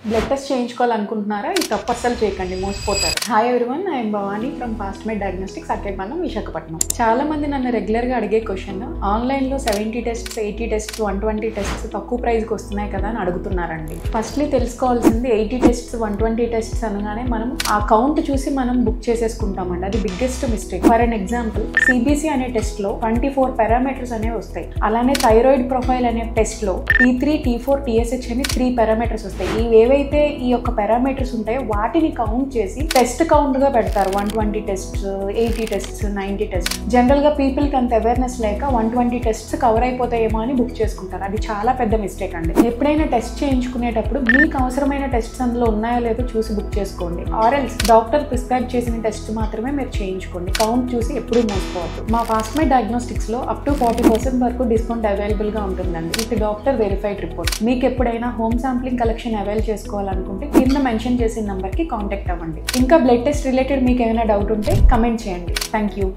Blood test చేయించుకోవాలనుకుంటున్నారా? ఈ తప్పు అస్సలు చేయకండి, మోసపోతారు. Hi everyone, I'm Bhavani from Fastmed diagnostics, Akkayyapalem, Visakhapatnam. చాలా మంది నన్ను రెగ్యులర్గా అడిగే క్వశ్చన్, ఆన్లైన్లో 70 టెస్ట్స్, 80 టెస్ట్స్, 120 టెస్ట్స్ తక్కువ ప్రైస్కి వస్తున్నాయి కదా అని అడుగుతున్నారండి. ఫస్ట్లీ తెలుసుకోవాల్సింది 80 టెస్ట్స్, 120 టెస్ట్స్ అనగానే మనం ఆ కౌంట్ చూసి మనం బుక్ చేసేసుకుంటామండి. అది biggest mistake. For an example, CBC అనే టెస్ట్లో 24 పారామీటర్స్ అనేవి వస్తాయి. అలానే థైరాయిడ్ ప్రొఫైల్ అనే టెస్ట్లో T3, T4, TSH అని 3 పారామీటర్స్ వస్తాయి. ఏవైతే ఈ యొక్క పారామీటర్స్ ఉంటాయో వాటిని కౌంట్ చేసి టెస్ట్ కౌంట్ గా పెడతారు. 120 టెస్ట్స్, 80 టెస్ట్స్, 90 టెస్ట్. జనరల్ గా పీపుల్ కి అంత అవేర్నెస్ లేక 120 టెస్ట్స్ కవర్ అయిపోతాయేమో అని బుక్ చేసుకుంటారు. అది చాలా పెద్ద మిస్టేక్ అండి. ఎప్పుడైనా టెస్ట్ చేయించుకునేటప్పుడు మీకు అవసరమైన టెస్ట్స్ అందులో ఉన్నాయో లేదో చూసి బుక్ చేసుకోండి. ఆర్ఎల్స్ డాక్టర్ ప్రిస్క్రైబ్ చేసిన టెస్ట్ మాత్రమే మీరు చేయించుకోండి. కౌంట్ చూసి ఎప్పుడూ మోసపోవద్దు. మా ఫాస్ట్మేడ్ డయాగ్నోస్టిక్స్ లో అప్ టు 40% వరకు డిస్కౌంట్ అవైలబుల్ గా ఉంటుందండి. ఇది డాక్టర్ వెరిఫైడ్ రిపోర్ట్. మీకు ఎప్పుడైనా హోమ్ శాంప్లింగ్ కలెక్షన్ అవైల్ చేసుకోవాలనుకుంటే కింద మెన్షన్ చేసిన నంబర్కి కాంటాక్ట్ అవ్వండి. ఇంకా బ్లడ్ టెస్ట్ రిలేటెడ్ మీకు ఏమైనా డౌట్ ఉంటే కమెంట్ చేయండి. Thank you.